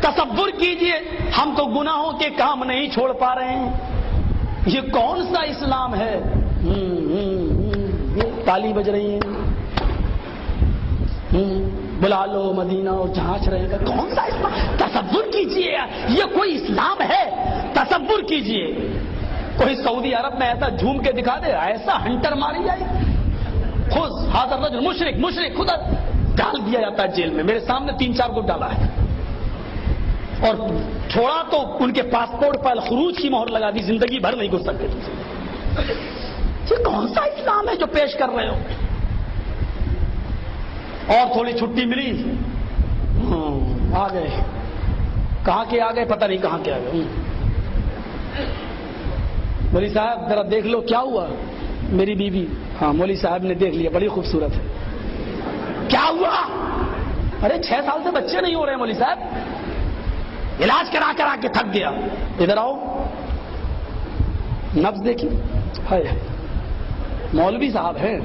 تصور کیجئے ہم تو گناہوں کے کام نہیں چھوڑ پا رہے ہیں، یہ کون سا اسلام ہے؟ تالی بج رہی ہیں، بلا لو مدینہ اور جھانچ رہے ہیں، کون سا اسلام؟ تصور کیجئے یہ کوئی اسلام ہے؟ تصور کیجئے کوئی سعودی عرب میں ایسا جھوم کے دکھا دے، ایسا ہنٹر ماری جائے، خود حاضر رجل مشرک خدا ڈال دیا جاتا ہے جیل میں، میرے سامنے 3-4 کو ڈالا ہے، اور چھوڑا تو ان کے پاسپورٹ پر خروج کی مہر لگا دی، زندگی بھر نہیں گھس سکتے۔ یہ کون سا اسلام ہے جو پیش کر رہے ہو؟ اور تھوڑی چھٹی ملی، آ گئے، کہاں کے آ گئے پتہ نہیں کہاں کے آ گئے۔ مولوی صاحب ذرا دیکھ لو کیا ہوا، میری بیوی، ہاں مولوی صاحب نے دیکھ لیا، بڑی خوبصورت ہے، کیا ہوا؟ ارے 6 سال سے بچے نہیں ہو رہے مولوی صاحب، علاج کرا کرا کے تھک گیا، ادھر آؤ، نبض دیکھی، ہائے مولوی صاحب ہیں،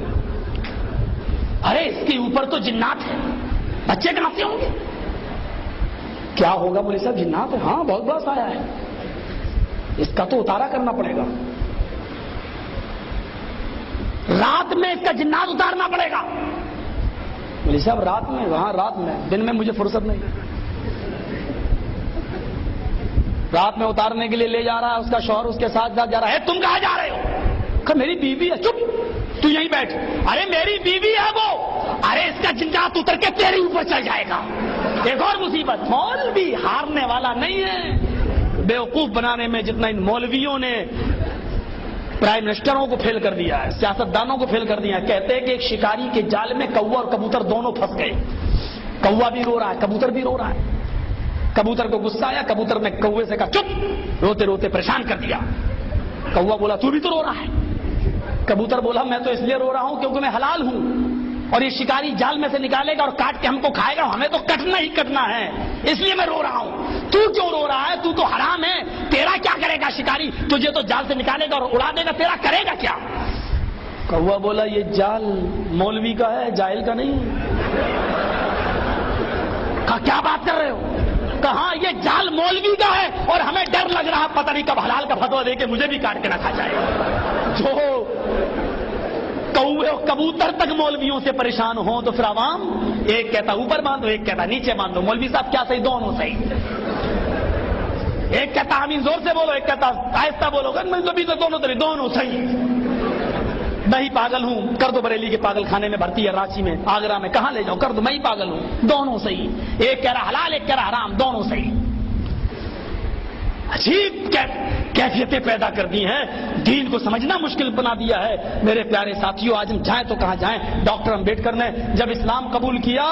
ارے اس کے اوپر تو جنات ہے، بچے کہاں سے ہوں گے؟ کیا ہوگا مولوی صاحب؟ جنات ہے، ہاں بہت بڑا سایہ ہے، اس کا تو اتارا کرنا پڑے گا، رات میں اس کا جنات اتارنا پڑے گا۔ مولوی صاحب رات میں؟ وہاں رات میں، دن میں مجھے فرصت نہیں، رات میں اتارنے کے لیے لے جا رہا ہے، اس کا شوہر اس کے ساتھ جا رہا ہے، تم کہاں جا رہے ہو؟ کہ میری بیوی ہے، چپ تو یہیں بیٹھ، ارے میری بیوی ہے وہ، ارے اس کا جنات اتر کے تیرے اوپر چل جائے گا۔ ایک اور مصیبت، مولوی ہارنے والا نہیں ہے، بیوقوف بنانے میں جتنا ان مولویوں نے پرائم منسٹروں کو فیل کر دیا ہے، سیاستدانوں کو فیل کر دیا ہے۔ کہتے ہیں کہ ایک شکاری کے جال میں کوا اور کبوتر دونوں پھنس گئے، کوا بھی رو رہا ہے، کبوتر بھی رو رہا ہے، کبوتر کو غصہ آیا، کبوتر نے کوے سے کہا چپ، روتے روتے پریشان کر دیا، کوا بولا تو بھی تو رو رہا ہے، کبوتر بولا میں تو اس لیے رو رہا ہوں کیونکہ میں حلال ہوں، اور یہ شکاری جال میں سے نکالے گا اور کاٹ کے ہم کو کھائے گا، ہمیں تو کٹنا ہی کٹنا ہے، اس لیے میں رو رہا ہوں۔ تو کیوں رو رہا ہے؟ تو تو حرام ہے، تیرا کیا کرے گا شکاری؟ تجھے تو جال سے نکالے گا اور اڑا دے گا، تیرا کرے گا کیا؟ کوا بولا یہ جال مولوی کا ہے، جاہل کا نہیں۔ کہا کیا بات کر رہے ہو؟ کہا یہ جال مولوی کا ہے اور ہمیں ڈر لگ رہا، پتہ نہیں کب حلال کا فتویٰ دے کے مجھے بھی کاٹ کے نہ کھا جائے۔ جو کوے اور کبوتر تک مولویوں سے پریشان ہوں تو پھر عوام ایک کہتا اوپر باندھو، ایک کہتا نیچے باندھو، مولوی صاحب کیا صحیح؟ دونوں صحیح، ایک کہتا آمین زور سے بولو، ایک کہتا آہستہ بولو، دونوں صحیح۔ میں ہی پاگل ہوں، کر دو بریلی کے پاگل خانے میں بھرتی ہے، رانچی میں، آگرہ میں، کہاں لے جاؤ، کر دو، میں ہی پاگل ہوں، دونوں صحیح، ایک کہہ رہا حلال، ایک کہہ رہا حرام، دونوں صحیح۔ عجیب کیفیتیں پیدا کر دی ہیں، دین کو سمجھنا مشکل بنا دیا ہے۔ میرے پیارے ساتھیوں، آج ہم جائیں تو کہاں جائیں؟ ڈاکٹر امبیڈکر نے جب اسلام قبول کیا،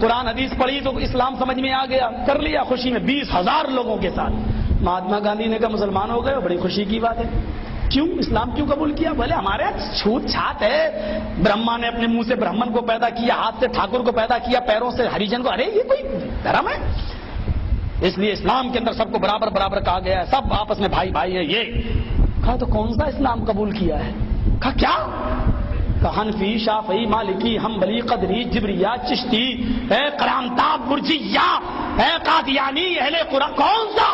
قرآن حدیث پڑھی تو اسلام سمجھ میں آ گیا، کر لیا خوشی میں 20,000 لوگوں کے ساتھ۔ مہاتما گاندھی نے کہا مسلمان ہو گئے، بڑی خوشی کی بات ہے، کیوں اسلام کیوں قبول کیا؟ بولے ہمارے چھوت چھات ہے، برہما نے اپنے منہ سے برہمن کو پیدا کیا، ہاتھ سے ٹھاکر کو پیدا کیا، پیروں سے ہریجن کو، ارے یہ کوئی دھرم ہے؟ اس لیے اسلام کے اندر سب کو برابر برابر کہا گیا ہے، سب آپس میں بھائی بھائی ہیں۔ یہ کہا تو کون سا اسلام قبول کیا ہے؟ کہا کیا؟ کہا حنفی، شافعی، مالکی، حنبلی، قدری، جبریہ، چشتی، کرامتاب، مرجیہ، قادیانی، اہل قرآن، کون سا؟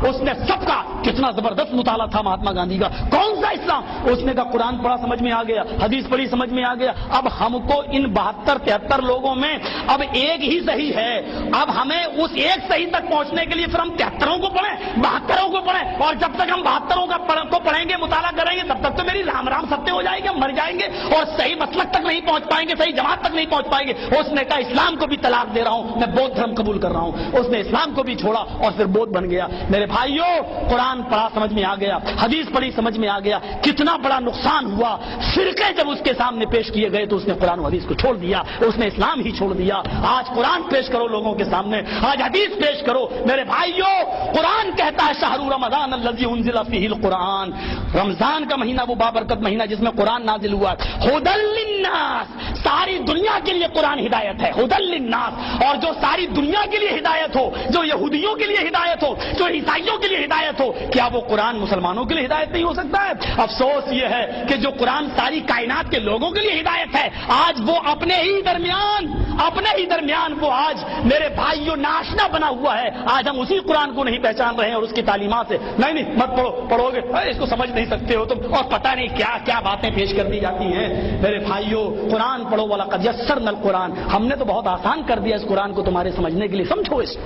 اس نے سب کا کتنا زبردست مطالعہ تھا مہاتما گاندھی کا، کون سا اسلام؟ اس نے کہا قرآن پڑھا سمجھ میں آ گیا، حدیث پڑھی سمجھ میں آ گیا، اب ہم کو ان 72-73 لوگوں میں اب ایک ہی صحیح ہے، اب ہمیں اس ایک صحیح تک پہنچنے کے لیے پھر ہم 73 کو پڑھیں، 72 کو پڑھیں، اور جب تک ہم 72 کو پڑھیں گے، مطالعہ کریں گے، تب تک تو میری رام رام ستیہ ہو جائے گی، ہم مر جائیں گے اور صحیح مسلک تک نہیں پہنچ پائیں گے، صحیح جماعت تک نہیں پہنچ پائیں گے۔ اس نے کہا اسلام کو بھی طلاق دے رہا ہوں، میں بودھ دھرم قبول کر رہا ہوں۔ اس نے اسلام کو بھی چھوڑا اور پھر بودھ بن گیا۔ میرے بھائیوں، قرآن پڑھا سمجھ میں آ گیا، حدیث پڑھی سمجھ میں آ گیا، کتنا بڑا نقصان ہوا۔ فرقے جب اس کے سامنے پیش کیے گئے تو اس نے قرآن و حدیث کو چھوڑ دیا، اس نے اسلام ہی چھوڑ دیا۔ آج قرآن پیش کرو لوگوں کے سامنے، آج حدیث پیش کرو۔ میرے بھائیوں، قرآن کہتا ہے شہر رمضان الذی انزل فیہ القرآن، رمضان کا مہینہ وہ بابرکت مہینہ جس میں قرآن نازل ہوا، ھدی للناس، ساری دنیا کے لیے قرآن ہدایت ہے، ھدی للناس، اور جو ساری دنیا کے لیے ہدایت ہو، جو یہودی یہودیوں کے لیے ہدایت ہو، جو عیسائیوں کے لیے ہدایت ہو، کیا وہ قرآن مسلمانوں کے لیے ہدایت نہیں ہو سکتا ہے؟ افسوس یہ ہے کہ جو قرآن ساری کائنات کے لوگوں کے لیے ہدایت ہے، آج وہ اپنے ہی درمیان وہ آج میرے بھائیوں ناشنا بنا ہوا ہے۔ آج ہم اسی قرآن کو نہیں پہچان رہے ہیں اور اس کی تعلیمات سے نہیں مت پڑھو، پڑھو گے اس کو سمجھ نہیں سکتے ہو تم، اور پتہ نہیں کیا کیا باتیں پیش کر دی جاتی ہیں۔ میرے بھائیوں قرآن پڑھو، وَلَقَدْ يَسَّرْنَا الْقُرْآنَ، ہم نے تو بہت آسان کر دیا اس قرآن کو تمہارے سمجھنے کے لیے، سمجھو اس